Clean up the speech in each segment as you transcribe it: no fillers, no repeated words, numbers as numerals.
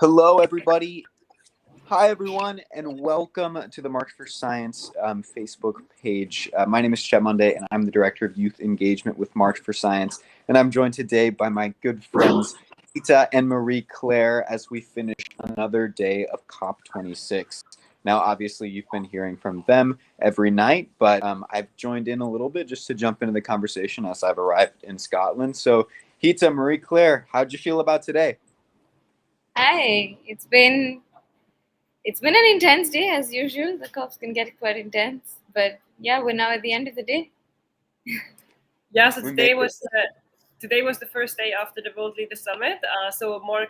Hello, everybody. Hi, everyone, and welcome to the March for Science Facebook page. My name is Chet and I'm the Director of Youth Engagement with March for Science. And I'm joined today by my good friends, Ita and Marie Claire, as we finish another day of COP26. Now, obviously, you've been hearing from them every night, but I've joined in a little bit just to jump into the conversation as I've arrived in Scotland. So, Ita, Marie Claire, how'd you feel about today? Hi, it's been an intense day as usual. The COPs can get quite intense, but yeah, we're now at the end of the day. Yeah, so today was the first day after the World Leaders Summit. So more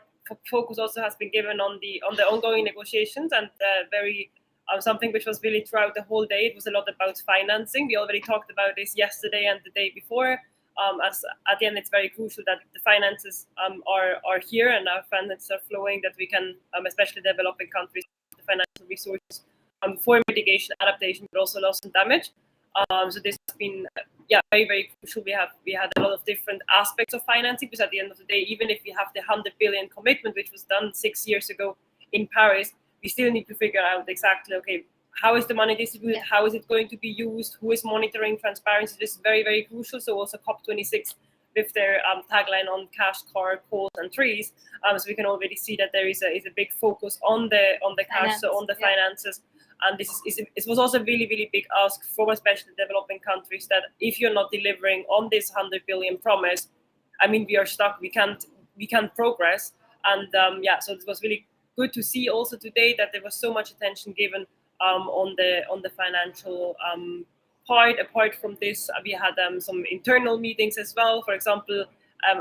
focus also has been given on the ongoing negotiations and very something which was really throughout the whole day. It was a lot about financing. We already talked about this yesterday and the day before. As at the end, it's very crucial that the finances are here and our finances are flowing. That we can, especially developing countries, the financial resources for mitigation, adaptation, but also loss and damage. So this has been very, very crucial. We had a lot of different aspects of financing, because at the end of the day, even if we have the 100 billion commitment, which was done 6 years ago in Paris, we still need to figure out exactly, okay, how is the money distributed? Yeah. How is it going to be used? Who is monitoring transparency? This is very, very crucial. So also COP26 with their tagline on cash, car, coal, and trees. So we can already see that there is a big focus on the cash, so on the finances. And it was also a really, really big ask from especially developing countries that if you're not delivering on this 100 billion promise, I mean, we are stuck. We can't progress. And so it was really good to see also today that there was so much attention given on the financial part. Apart from this, we had some internal meetings as well. For example,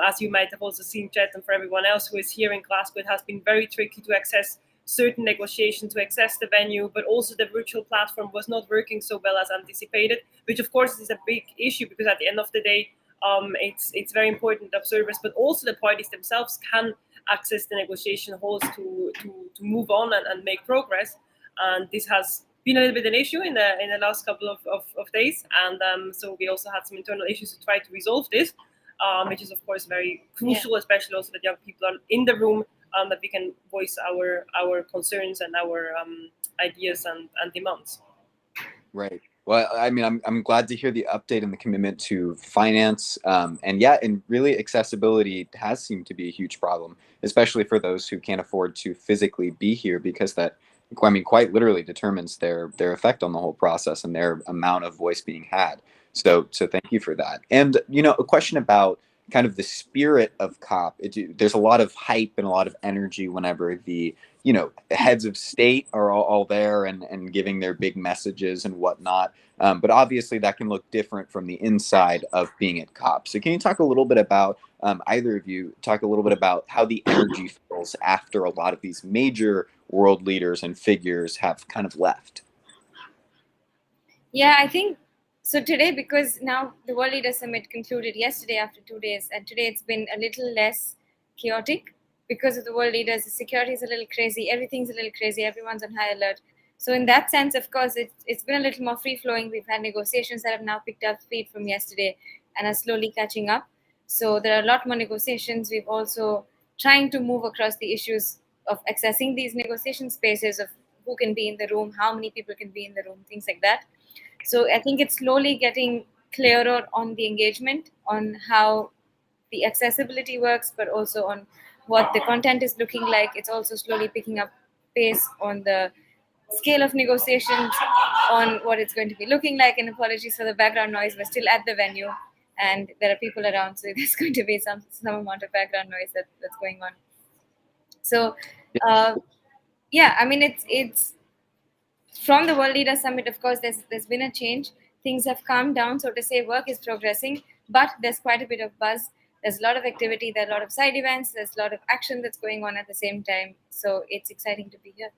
as you might have also seen, Chet, and for everyone else who is here in Glasgow, it has been very tricky to access certain negotiations, to access the venue, but also the virtual platform was not working so well as anticipated, which of course is a big issue, because at the end of the day, it's very important that observers, but also the parties themselves, can access the negotiation halls to move on and make progress. And this has been a little bit an issue in the last couple of days, and so we also had some internal issues to try to resolve this, which is of course very crucial, especially also that young people are in the room, that we can voice our concerns and our ideas and demands. Right. Well, I mean, I'm glad to hear the update and the commitment to finance, and really accessibility has seemed to be a huge problem, especially for those who can't afford to physically be here, because that, I mean, quite literally determines their effect on the whole process and their amount of voice being had. So thank you for that. And a question about kind of the spirit of COP. There's a lot of hype and a lot of energy whenever the heads of state are all there and giving their big messages and whatnot. But obviously that can look different from the inside of being at COP. So can you talk a little bit about, either of you, talk a little bit about how the energy feels after a lot of these major world leaders and figures have kind of left? Yeah, I think so today, because now the World Leaders Summit concluded yesterday after 2 days, and today it's been a little less chaotic because of the world leaders. The security is a little crazy, everything's a little crazy, everyone's on high alert. So in that sense, of course, it's been a little more free-flowing. We've had negotiations that have now picked up speed from yesterday and are slowly catching up. So there are a lot more negotiations. We've also trying to move across the issues of accessing these negotiation spaces, of who can be in the room, how many people can be in the room, things like that. So I think it's slowly getting clearer on the engagement, on how the accessibility works, but also on what the content is looking like. It's also slowly picking up pace on the scale of negotiations, on what it's going to be looking like. And apologies for the background noise, we're still at the venue and there are people around, so there's going to be some amount of background noise that's going on. So I mean, it's from the World Leaders Summit, of course, there's been a change. Things have calmed down, so to say. Work is progressing, but there's quite a bit of buzz. There's a lot of activity. There are a lot of side events. There's a lot of action that's going on at the same time. So it's exciting to be here.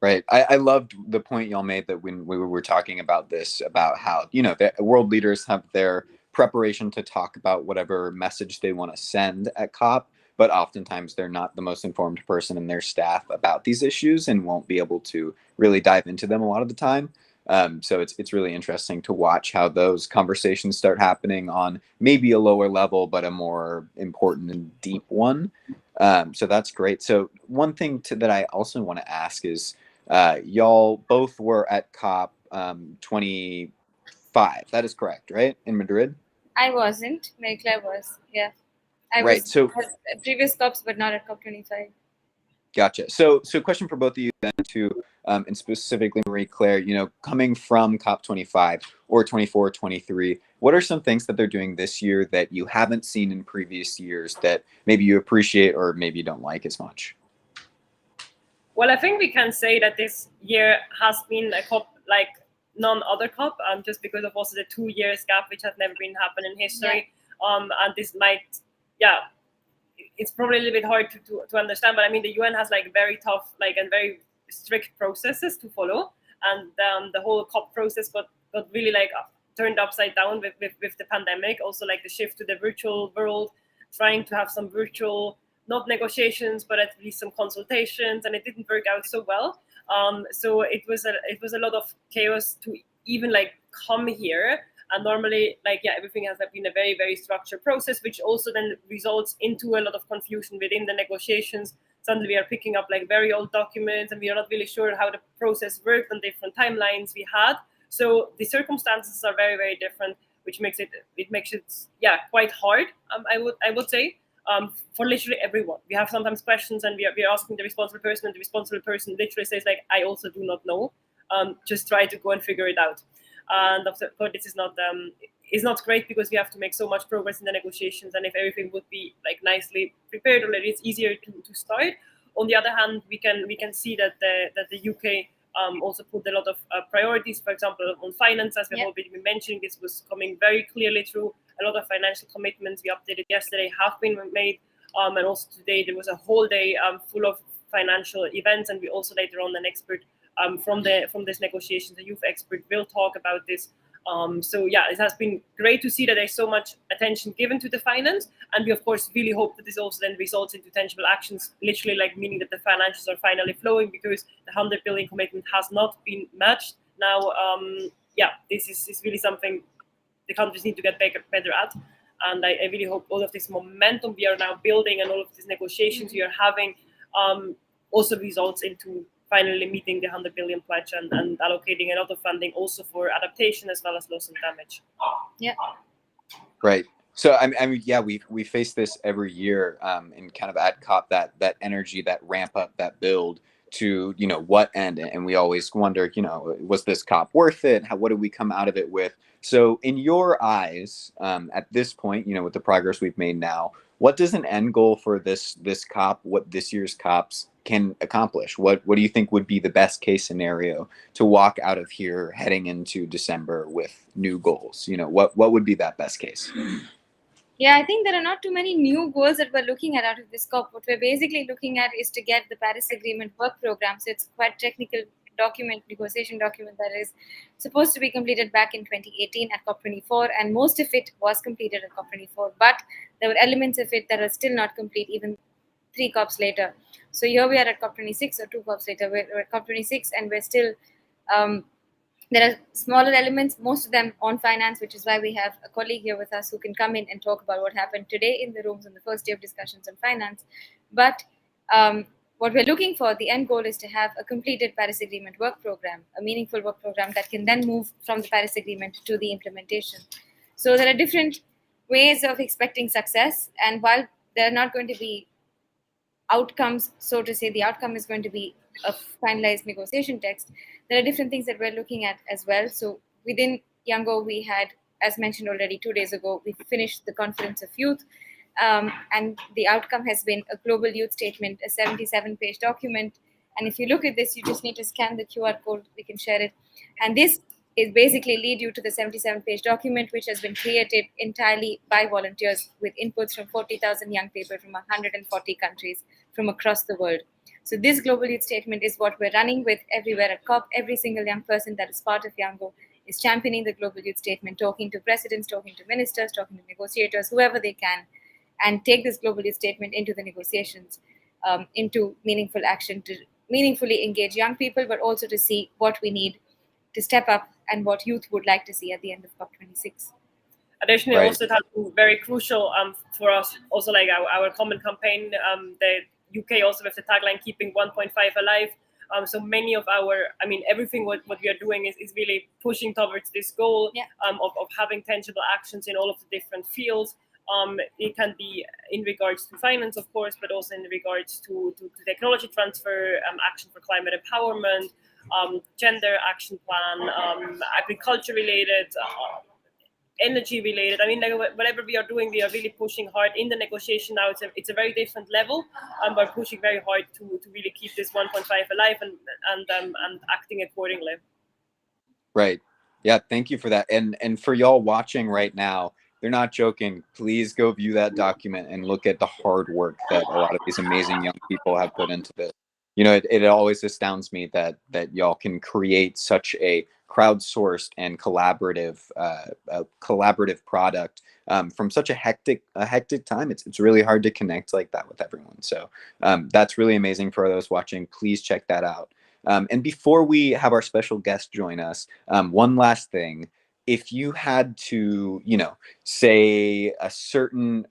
Right. I loved the point y'all made that when we were talking about this, about how, the world leaders have their preparation to talk about whatever message they want to send at COP, but oftentimes they're not the most informed person in their staff about these issues and won't be able to really dive into them a lot of the time. So it's really interesting to watch how those conversations start happening on maybe a lower level, but a more important and deep one. So that's great. So one thing that I also want to ask is, y'all both were at COP 25. That is correct, right? In Madrid? I wasn't. Mary Claire was. Yeah. I Right. was So at previous COPs, but not at COP25. gotcha. So question for both of you then too, and specifically Marie Claire, coming from COP25 or 24, 23, what are some things that they're doing this year that you haven't seen in previous years that maybe you appreciate or maybe you don't like as much? Well, I think we can say that this year has been a COP like none other COP, just because of also the 2 years gap, which has never been happened in history. And this might, yeah, it's probably a little bit hard to understand, but I mean, the UN has like very tough, like, and very strict processes to follow. And the whole COP process got really like turned upside down with the pandemic. Also, like the shift to the virtual world, trying to have some virtual, not negotiations, but at least some consultations, and it didn't work out so well. So it was a lot of chaos to even like come here. And normally, like, yeah, everything has been a very, very structured process, which also then results into a lot of confusion within the negotiations. Suddenly we are picking up like very old documents, and we are not really sure how the process worked on different timelines we had. So the circumstances are very, very different, which makes it yeah, quite hard. I would say, for literally everyone. We have sometimes questions, and we are asking the responsible person, and the responsible person literally says like, I also do not know. Just try to go and figure it out. And of course, this is not great, because we have to make so much progress in the negotiations. And if everything would be like nicely prepared already, it's easier to start. On the other hand, we can see that the UK also put a lot of priorities, for example, on finance, as we've already been mentioning. This was coming very clearly through. A lot of financial commitments we updated yesterday have been made, and also today there was a whole day full of financial events, and we also later on an expert from this negotiation, the youth expert, will talk about this. So yeah, it has been great to see that there's so much attention given to the finance, and we of course really hope that this also then results into tangible actions, literally like meaning that the financials are finally flowing, because the 100 billion commitment has not been matched. Now, yeah, this is really something the countries need to get better at. And I really hope all of this momentum we are now building and all of these negotiations we are having also results into finally meeting the 100 billion pledge and allocating a lot of funding also for adaptation as well as loss and damage. Yeah. Right. So I mean, yeah, we face this every year, and kind of at COP, that energy, that ramp up, that build to what end, and we always wonder, was this COP worth it? What did we come out of it with? So in your eyes, at this point, with the progress we've made now, what does an end goal for this COP, what this year's COPs can accomplish? What do you think would be the best case scenario to walk out of here heading into December with new goals? What would be that best case? Yeah, I think there are not too many new goals that we're looking at out of this COP. What we're basically looking at is to get the Paris Agreement work program. So it's quite technical negotiation document that is supposed to be completed back in 2018 at COP24, and most of it was completed at COP24. But there were elements of it that are still not complete, even 3 COPs later. So here we are at COP26, or 2 COPs later. We're at COP26, and we're still there are smaller elements, most of them on finance, which is why we have a colleague here with us who can come in and talk about what happened today in the rooms on the first day of discussions on finance. But what we're looking for, the end goal, is to have a completed Paris Agreement work program, a meaningful work program that can then move from the Paris Agreement to the implementation. So there are different ways of expecting success, and while there are not going to be outcomes, so to say, the outcome is going to be a finalized negotiation text, there are different things that we're looking at as well. So within YOUNGO, we had, as mentioned already 2 days ago, we finished the Conference of Youth, and the outcome has been a global youth statement, a 77-page document. And if you look at this, you just need to scan the QR code, we can share it. And this is basically lead you to the 77-page document, which has been created entirely by volunteers with inputs from 40,000 young people from 140 countries from across the world. So this global youth statement is what we're running with everywhere at COP. Every single young person that is part of YOUNGO is championing the global youth statement, talking to presidents, talking to ministers, talking to negotiators, whoever they can, and take this global youth statement into the negotiations, into meaningful action to meaningfully engage young people, but also to see what we need to step up and what youth would like to see at the end of COP26. Additionally, Right. also it has been very crucial for us, also like our common campaign, the UK also with the tagline "Keeping 1.5 Alive." So many of everything what we are doing is really pushing towards this goal of having tangible actions in all of the different fields. It can be in regards to finance, of course, but also in regards to technology transfer, action for climate empowerment, gender action plan, agriculture related, energy related. I mean, like, whatever we are doing, we are really pushing hard in the negotiation now. It's a very different level. We're pushing very hard to really keep this 1.5 alive and acting accordingly. Right. Yeah. Thank you for that. And for y'all watching right now, they're not joking. Please go view that document and look at the hard work that a lot of these amazing young people have put into this. You know, it always astounds me that y'all can create such a crowdsourced and collaborative product from such a hectic time. It's really hard to connect like that with everyone. So that's really amazing. For those watching, please check that out. And before we have our special guest join us, one last thing. If you had to, you know, say a certain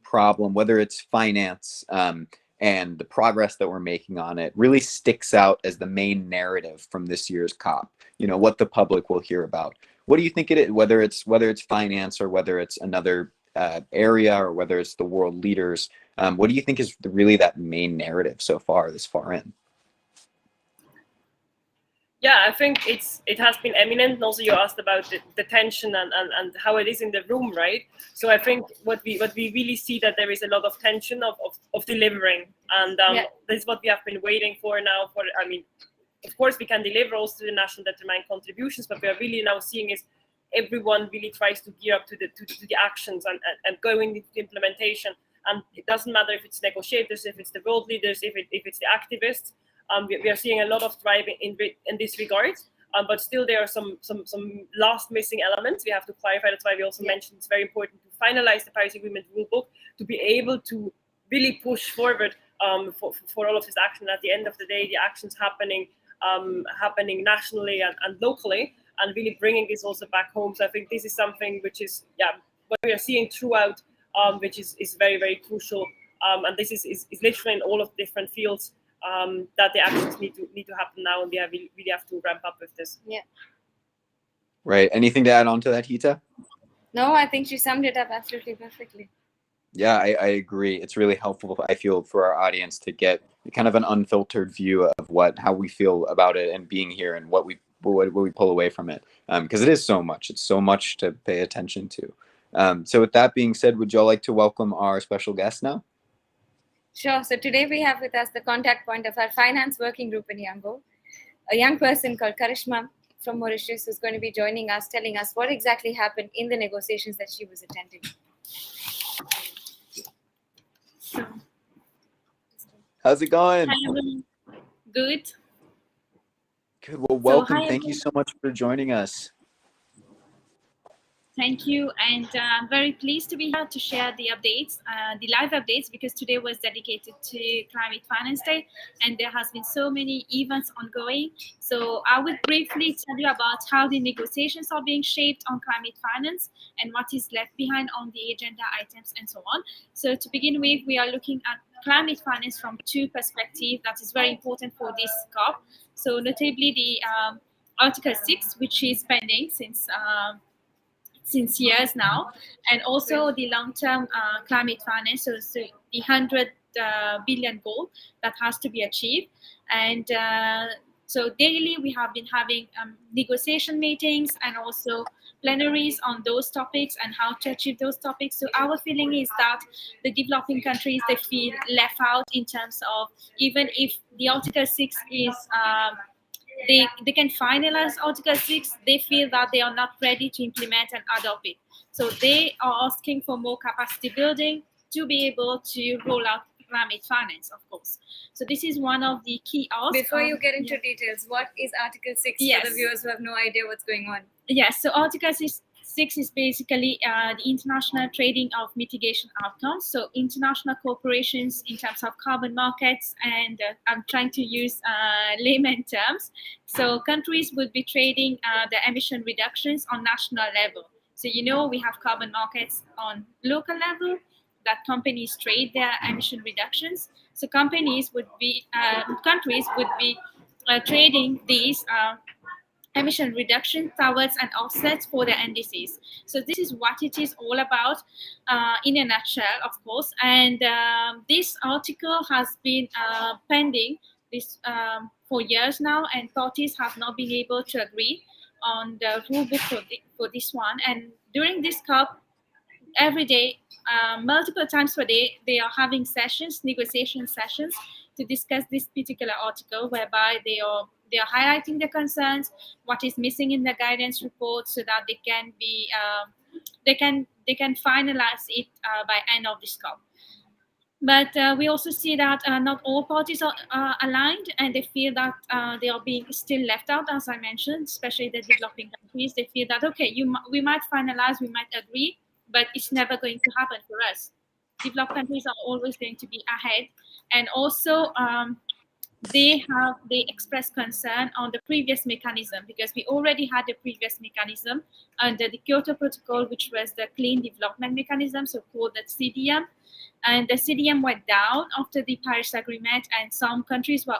problem, whether it's finance and the progress that we're making on it, really sticks out as the main narrative from this year's COP, you know, what the public will hear about. What do you think it is? Whether it's finance or whether it's another area or whether it's the world leaders, what do you think is really that main narrative so far, this far in? Yeah, I think it has been eminent. And also, you asked about the tension and how it is in the room, right? So I think what we really see that there is a lot of tension of delivering, and this is what we have been waiting for now. Of course, we can deliver also to the national determined contributions, but we are really now seeing is everyone really tries to gear up to the actions and going into the implementation. And it doesn't matter if it's negotiators, if it's the world leaders, if it's the activists. We are seeing a lot of drive in this regard, but still there are some last missing elements we have to clarify. That's why we also mentioned it's very important to finalize the Paris Agreement rulebook to be able to really push forward for all of this action. At the end of the day, the actions happening nationally and locally, and really bringing this also back home. So I think this is something which is what we are seeing throughout, which is very, very crucial. And this is literally in all of the different fields. That the actions need to happen now, and we really have to ramp up with this. Yeah. Right. Anything to add on to that, Hita? No, I think she summed it up absolutely perfectly. Yeah, I agree. It's really helpful, I feel, for our audience to get kind of an unfiltered view of how we feel about it and being here and what we pull away from it. Because it is so much. It's so much to pay attention to. So with that being said, would y'all like to welcome our special guest now? Sure. So today we have with us the contact point of our finance working group in YOUNGO, a young person called Karishma from Mauritius, who's going to be joining us, telling us what exactly happened in the negotiations that she was attending. How's it going? Hi, everyone. Good. Good. Well, welcome. Hi, Thank you so much for joining us. Thank you, and I'm very pleased to be here to share the updates, the live updates, because today was dedicated to Climate Finance Day, and there has been so many events ongoing. So I will briefly tell you about how the negotiations are being shaped on climate finance and what is left behind on the agenda items and so on. So to begin with, we are looking at climate finance from two perspectives that is very important for this COP. So notably the Article 6, which is pending since years now, and also the long-term climate finance, so the 100 billion goal that has to be achieved. And so daily we have been having negotiation meetings and also plenaries on those topics and how to achieve those topics. So our feeling is that the developing countries, they feel left out in terms of, even if the Article 6 is they can finalize Article 6, they feel that they are not ready to implement and adopt it. So they are asking for more capacity building to be able to roll out climate finance, of course. So this is one of the key asks. Before you get into details, what is Article 6 for the viewers who have no idea what's going on? Yes, so Article 6 is basically the international trading of mitigation outcomes. So international corporations in terms of carbon markets, and I'm trying to use layman terms. So countries would be trading the emission reductions on national level. So we have carbon markets on local level that companies trade their emission reductions. So countries would be trading these emission reduction towards an offset for the indices. So this is what it is all about in a nutshell, of course. And this article has been pending this for years now, and parties have not been able to agree on the rule book for this one. And during this COP, every day, multiple times per day, they are having negotiation sessions to discuss this particular article, whereby they are highlighting the concerns, what is missing in the guidance report, so that they can finalize it by end of this COP. But we also see that not all parties are aligned, and they feel that they are being still left out, as I mentioned, especially the developing countries. They feel that, okay, we might finalize, we might agree, but it's never going to happen for us. Developed countries are always going to be ahead. And also, they express concern on the previous mechanism, because we already had the previous mechanism under the Kyoto Protocol, which was the Clean Development Mechanism, so called the CDM. And the CDM went down after the Paris Agreement, and some countries were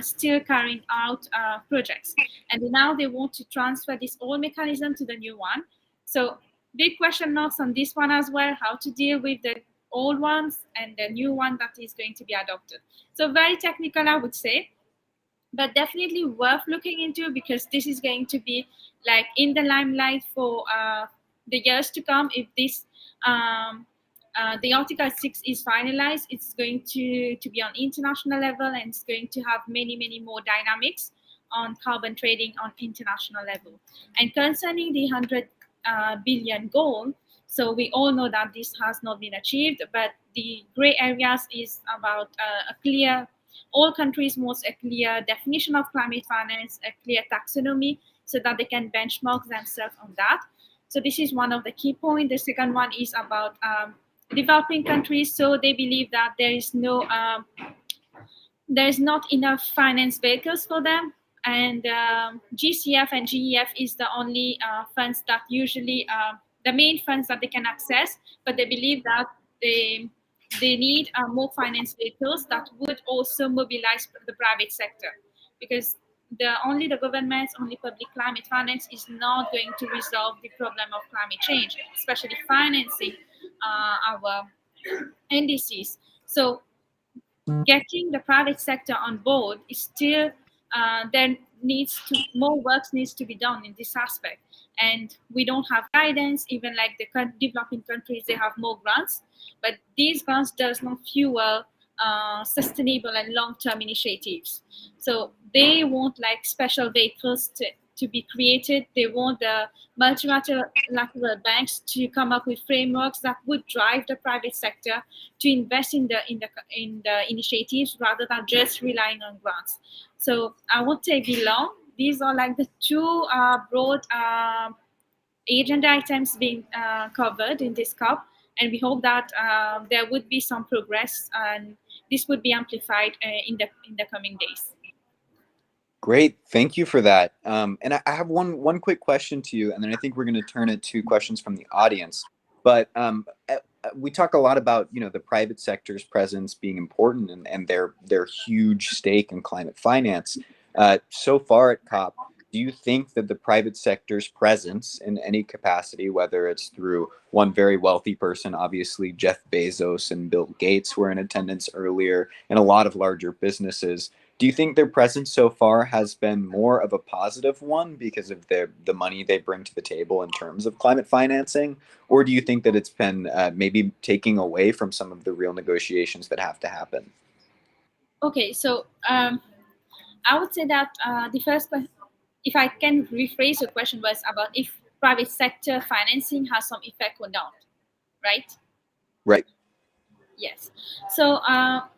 still carrying out projects. And now they want to transfer this old mechanism to the new one. So big question marks on this one as well, how to deal with the old ones and the new one that is going to be adopted. So very technical, I would say, but definitely worth looking into, because this is going to be like in the limelight for the years to come. If this the Article 6 is finalized, it's going to be on international level, and it's going to have many more dynamics on carbon trading on international level. And concerning the 100 billion goal, so we all know that this has not been achieved, but the gray areas is about all countries want a clear definition of climate finance, a clear taxonomy, so that they can benchmark themselves on that. So this is one of the key points. The second one is about developing countries. So they believe that there is not enough finance vehicles for them, and GCF and GEF is the only funds that usually the main funds that they can access, but they believe that they need more finance vehicles that would also mobilize the private sector, because only the government's only public climate finance is not going to resolve the problem of climate change, especially financing our indices. So getting the private sector on board is still more work needs to be done in this aspect, and we don't have guidance. Even like the developing countries, they have more grants, but these grants does not fuel sustainable and long-term initiatives. So they want like special vehicles to be created. They want the multilateral banks to come up with frameworks that would drive the private sector to invest in the initiatives, rather than just relying on grants. So I won't say belong. These are like the two broad agenda items being covered in this COP, and we hope that there would be some progress, and this would be amplified in the coming days. Great, thank you for that. And I have one quick question to you, and then I think we're going to turn it to questions from the audience. But we talk a lot about the private sector's presence being important, and their huge stake in climate finance. So far at COP, do you think that the private sector's presence in any capacity, whether it's through one very wealthy person, obviously Jeff Bezos and Bill Gates were in attendance earlier, and a lot of larger businesses, do you think their presence so far has been more of a positive one because of the money they bring to the table in terms of climate financing? Or do you think that it's been maybe taking away from some of the real negotiations that have to happen? Okay, so I would say that the first question, if I can rephrase your question, was about if private sector financing has some effect or not, right? Right. Yes. So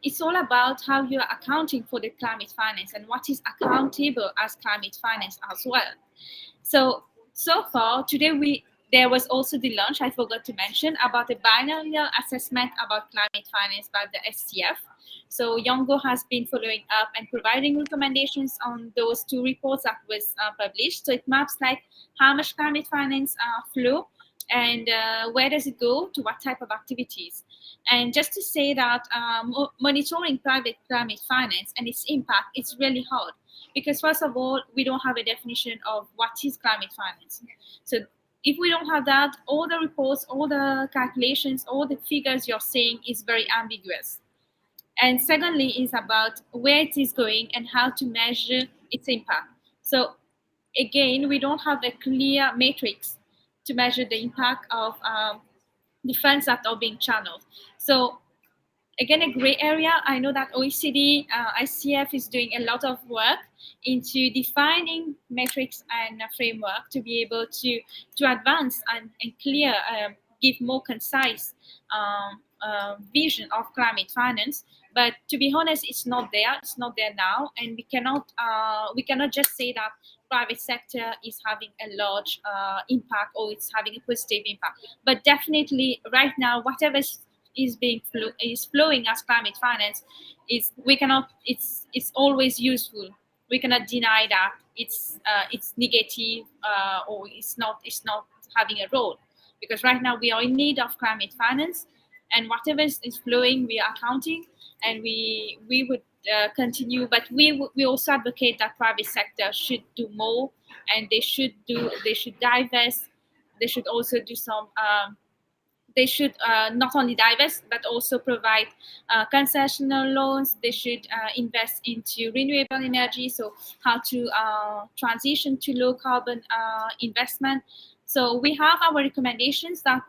it's all about how you're accounting for the climate finance and what is accountable as climate finance as well. So far today there was also the launch, I forgot to mention, about a biennial assessment about climate finance by the SCF. So YOUNGO has been following up and providing recommendations on those 2 reports that was published. So it maps like how much climate finance flow and where does it go to what type of activities. And just to say that monitoring private climate finance and its impact is really hard, because first of all, we don't have a definition of what is climate finance. So if we don't have that, all the reports, all the calculations, all the figures you're saying is very ambiguous. And secondly is about where it is going and how to measure its impact. So again, we don't have a clear matrix to measure the impact of the funds that are being channeled. So again, a gray area. I know that OECD, ICF is doing a lot of work into defining metrics and a framework to be able to advance and clear, give more concise vision of climate finance. But to be honest, it's not there. It's not there now, and we cannot just say that private sector is having a large impact or it's having a positive impact. But definitely, right now, whatever is flowing as climate finance is it's always useful. We cannot deny that it's negative or it's not having a role, because right now we are in need of climate finance, and whatever is flowing we are counting, and we would continue. But we also advocate that private sector should do more, and they should divest. They should also do some they should not only divest but also provide concessional loans. They should invest into renewable energy, so how to transition to low carbon investment. So we have our recommendations that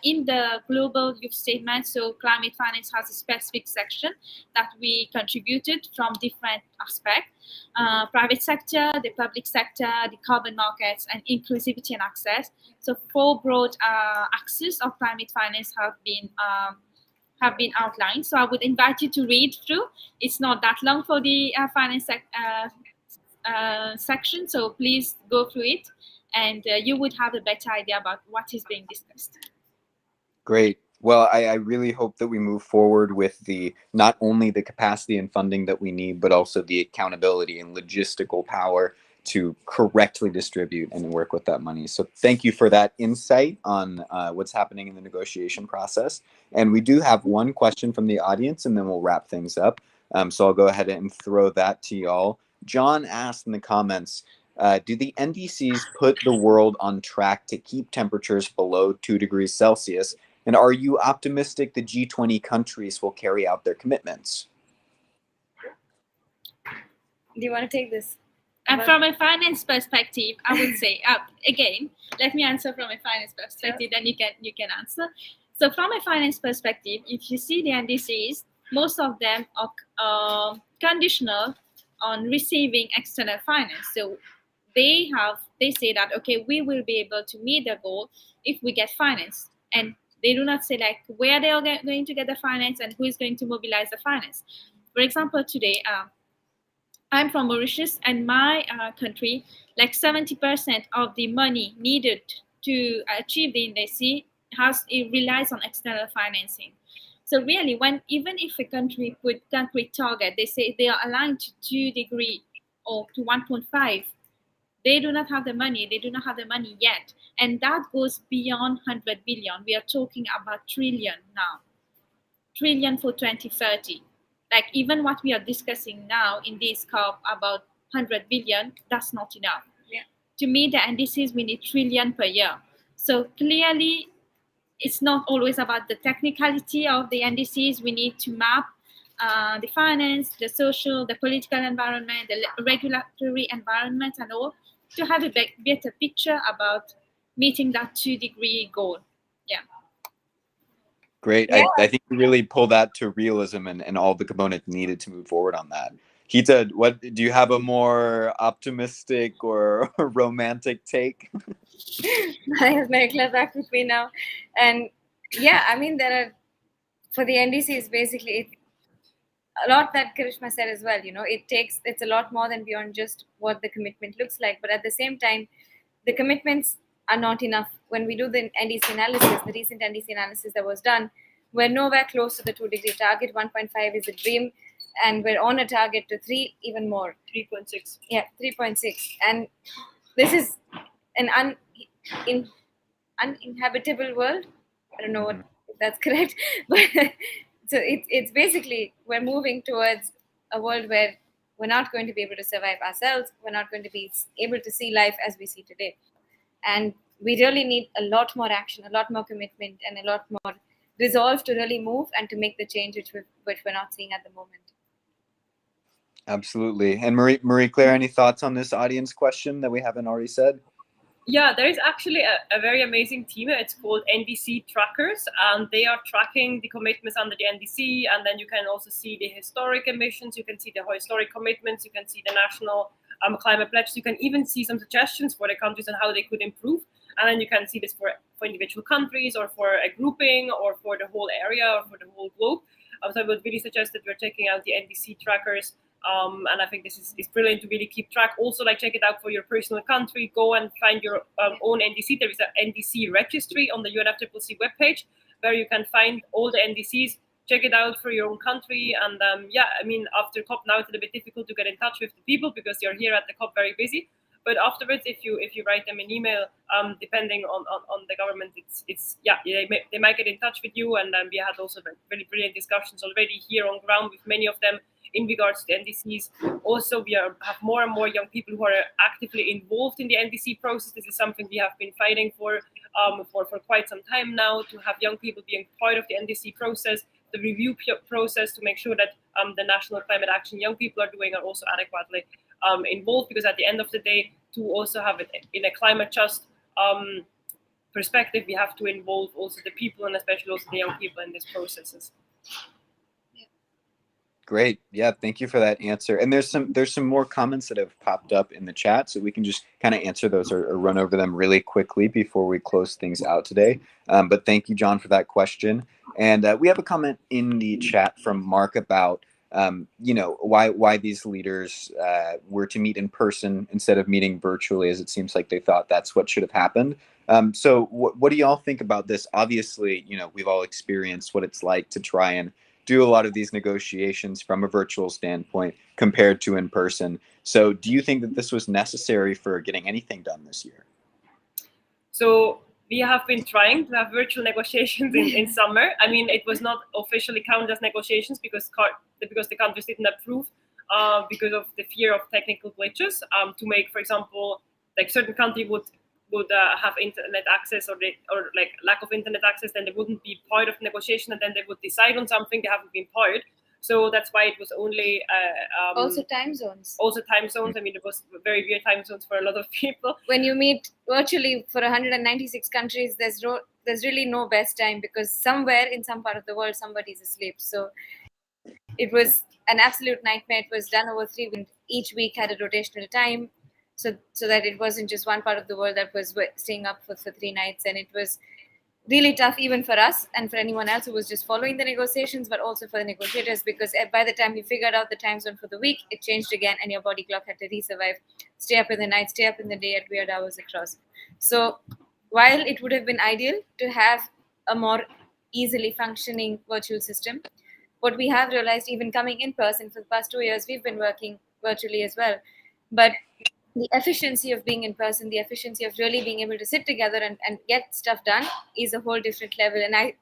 in the global youth statement. So climate finance has a specific section that we contributed from different aspects: private sector, the public sector, the carbon markets, and inclusivity and access. So 4 broad axes of climate finance have been outlined. So I would invite you to read through. It's not that long for the finance section, so please go through it, and you would have a better idea about what is being discussed. Great. Well, I really hope that we move forward with not only the capacity and funding that we need, but also the accountability and logistical power to correctly distribute and work with that money. So thank you for that insight on what's happening in the negotiation process. And we do have one question from the audience, and then we'll wrap things up. So I'll go ahead and throw that to y'all. John asked in the comments, do the NDCs put the world on track to keep temperatures below 2 degrees Celsius? And are you optimistic the G20 countries will carry out their commitments? Do you want to take this? From a finance perspective, I would say, again, let me answer from a finance perspective, then you can answer. So from a finance perspective, if you see the NDCs, most of them are conditional on receiving external finance. So they say that, okay, we will be able to meet the goal if we get finance. And they do not say like where they are going to get the finance and who is going to mobilize the finance. For example, today, I'm from Mauritius, and my country, like 70% of the money needed to achieve the NDC it relies on external financing. So really, even if a country put concrete target, they say they are aligned to 2 degrees or to 1.5, they do not have the money. They do not have the money yet. And that goes beyond 100 billion. We are talking about trillion now. Trillion for 2030. Like even what we are discussing now in this COP about 100 billion, that's not enough. Yeah. To meet the NDCs, we need trillion per year. So clearly, it's not always about the technicality of the NDCs. We need to map the finance, the social, the political environment, the regulatory environment, and all, to have a better picture about meeting that 2 degree goal. Yeah. Great. Yeah. I think you really pull that to realism and all the components needed to move forward on that. Hita, what do you have a more optimistic or romantic take? I have Mehkla back with me now. And yeah, I mean, for the NDCs, basically, a lot that Karishma said as well, it's a lot more than beyond just what the commitment looks like. But at the same time, the commitments are not enough. When we do the NDC analysis, the recent NDC analysis that was done, We're nowhere close to the 2-degree target. 1.5 is a dream, and we're on a target to 3, even more. 3.6. Yeah, 3.6. And this is an uninhabitable world. I don't know if that's correct, but so it's basically we're moving towards a world where we're not going to be able to survive ourselves. We're not going to be able to see life as we see today. And we really need a lot more action, a lot more commitment, and a lot more resolve to really move and to make the change which we're not seeing at the moment. Absolutely. And Marie Claire, any thoughts on this audience question that we haven't already said? Yeah, there is actually a very amazing team. It's called NDC Trackers, and they are tracking the commitments under the NDC. And then you can also see the historic emissions. You can see the historic commitments. You can see the national climate pledge. You can even see some suggestions for the countries on how they could improve. And then you can see this for individual countries, or for a grouping, or for the whole area, or for the whole globe. So I would really suggest that you're checking out the NDC Trackers. And I think this is brilliant to really keep track. Also, like, check it out for your personal country. Go and find your own NDC. There is an NDC registry on the UNFCCC webpage where you can find all the NDCs. Check it out for your own country. And yeah, I mean, after COP now it's a little bit difficult to get in touch with the people because they're here at the COP very busy. But afterwards, if you write them an email, depending on the government, it's yeah, they might get in touch with you. And we had also really brilliant discussions already here on ground with many of them in regards to NDCs. Also, we have more and more young people who are actively involved in the NDC process. This is something we have been fighting for quite some time now, to have young people being part of the NDC process, the review process, to make sure that the national climate action young people are doing are also adequately involved, because at the end of the day, to also have it in a climate just perspective, we have to involve also the people, and especially also the young people in these processes. Great. Yeah, thank you for that answer. And there's some more comments that have popped up in the chat, so we can just kind of answer those or run over them really quickly before we close things out today. But thank you, John, for that question. And we have a comment in the chat from Mark about why these leaders were to meet in person instead of meeting virtually, as it seems like they thought that's what should have happened. So what do y'all think about this? Obviously, we've all experienced what it's like to try and do a lot of these negotiations from a virtual standpoint compared to in person. So do you think that this was necessary for getting anything done this year? So we have been trying to have virtual negotiations in summer. I mean, it was not officially counted as negotiations because the countries didn't approve because of the fear of technical glitches. To make, for example, like certain country would have internet access or like lack of internet access, then they wouldn't be part of the negotiation, and then they would decide on something they haven't been part. So that's why it was only also time zones. Also time zones. I mean, it was very weird time zones for a lot of people. When you meet virtually for 196 countries, there's really no best time, because somewhere in some part of the world somebody's asleep. So it was an absolute nightmare. It was done over 3 weeks. Each week had a rotational time, so that it wasn't just one part of the world that was staying up for 3 nights. And it was really tough, even for us and for anyone else who was just following the negotiations, but also for the negotiators, because by the time you figured out the time zone for the week, it changed again, and your body clock had to resurvive, stay up in the night, stay up in the day at weird hours across. So while it would have been ideal to have a more easily functioning virtual system, what we have realized, even coming in person for the past 2 years, we've been working virtually as well, but the efficiency of being in person, the efficiency of really being able to sit together and get stuff done is a whole different level. And I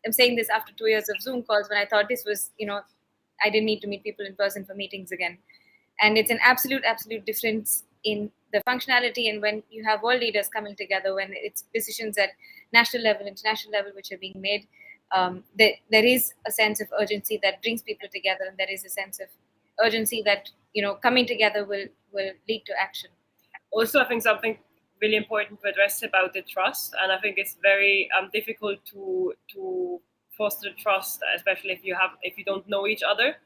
am saying this after 2 years of Zoom calls, when I thought this was, I didn't need to meet people in person for meetings again. And it's an absolute difference in the functionality. And when you have world leaders coming together, when it's decisions at national level, international level, which are being made, there is a sense of urgency that brings people together. And there is a sense of urgency that, coming together will lead to action. Also, I think something really important to address about the trust, and I think it's very difficult to foster trust, especially if you don't know each other.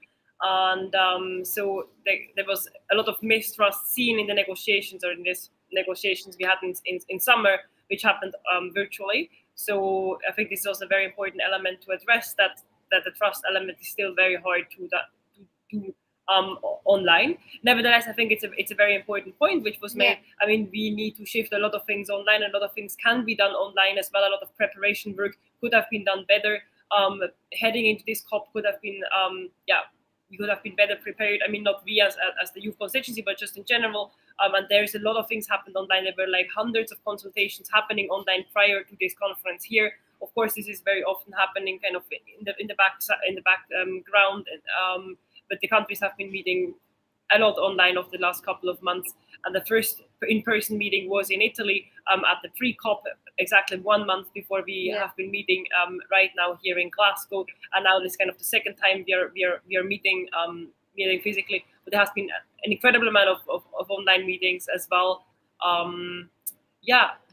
And so there was a lot of mistrust seen in the negotiations, or in these negotiations we had in summer, which happened virtually. So I think this is also a very important element to address, that the trust element is still very hard to do online. Nevertheless, I think it's a very important point which was made. I mean, we need to shift a lot of things online, and a lot of things can be done online as well. A lot of preparation work could have been done better. heading into this COP could have been, we could have been better prepared. I mean, not we as the youth constituency, but just in general. And there's a lot of things happened online. There were like hundreds of consultations happening online prior to this conference here. Of course, this is very often happening kind of in the background, but the countries have been meeting a lot online of the last couple of months. And the first in-person meeting was in Italy at the pre-COP, exactly 1 month before we have been meeting right now here in Glasgow. And now this kind of the second time we are meeting physically. But there has been an incredible amount of online meetings as well.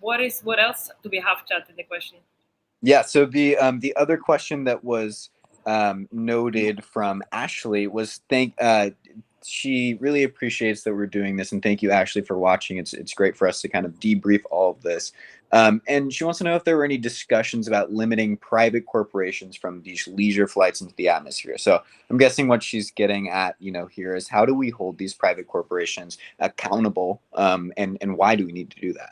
What else do we have, Chet, in the question? Yeah, so the other question that was noted from Ashley was she really appreciates that we're doing this, and thank you, Ashley, for watching. It's great for us to kind of debrief all of this. And she wants to know if there were any discussions about limiting private corporations from these leisure flights into the atmosphere. So I'm guessing what she's getting at, here is how do we hold these private corporations accountable, and why do we need to do that?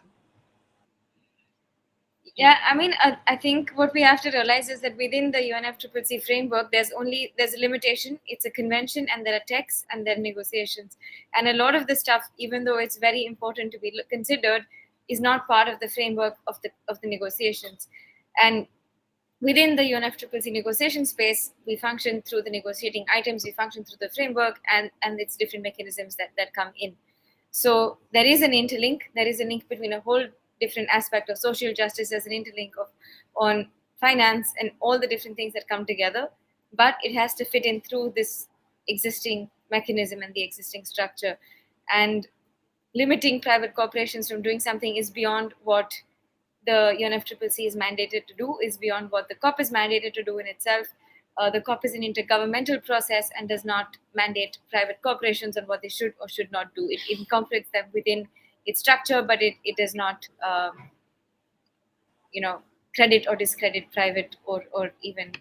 Yeah, I mean, I think what we have to realize is that within the UNFCCC framework, there's a limitation. It's a convention, and there are texts, and there are negotiations. And a lot of the stuff, even though it's very important to be considered, is not part of the framework of the negotiations. And within the UNFCCC negotiation space, we function through the negotiating items, we function through the framework, and its different mechanisms that come in. So there is an interlink. There is a link between a whole different aspect of social justice as an interlink on finance and all the different things that come together, but it has to fit in through this existing mechanism and the existing structure. And limiting private corporations from doing something is beyond what the UNFCCC is mandated to do, is beyond what the COP is mandated to do in itself. The COP is an intergovernmental process and does not mandate private corporations on what they should or should not do. It incorporates them within its structure, but it does not, credit or discredit private or even.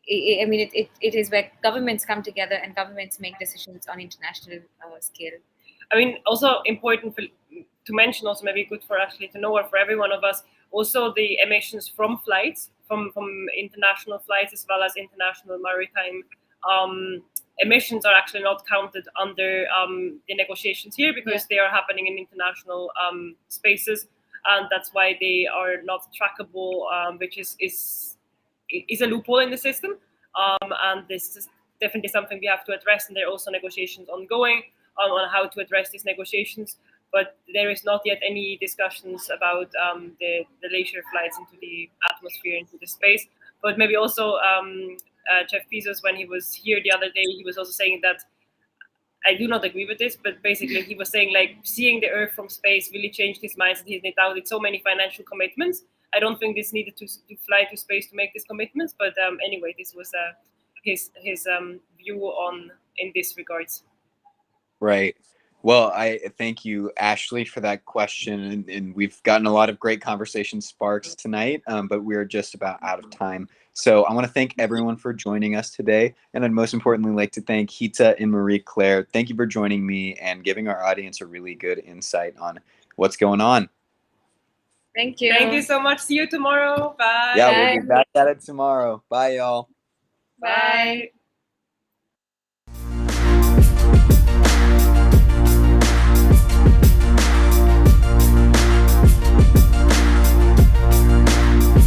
It is where governments come together and governments make decisions on international scale. I mean, also important to mention, also maybe good for Ashley to know, or for every one of us, also the emissions from flights, from international flights as well as international maritime emissions are actually not counted under the negotiations here because they are happening in international spaces, and that's why they are not trackable, which is a loophole in the system, and this is definitely something we have to address, and there are also negotiations ongoing on how to address these negotiations, but there is not yet any discussions about the leisure flights into the atmosphere, into the space. But maybe also Jeff Bezos, when he was here the other day, he was also saying that, I do not agree with this, but basically he was saying like seeing the Earth from space really changed his mindset. He's doubted so many financial commitments. I don't think this needed to fly to space to make these commitments, but anyway, this was his view on in this regards. Right. Well, I thank you, Ashley, for that question. And we've gotten a lot of great conversation sparks tonight, but we're just about out of time. So I want to thank everyone for joining us today. And I'd most importantly like to thank Hita and Marie-Claire. Thank you for joining me and giving our audience a really good insight on what's going on. Thank you. Thank you so much. See you tomorrow. Bye. Yeah, we'll be back at it tomorrow. Bye, y'all. Bye.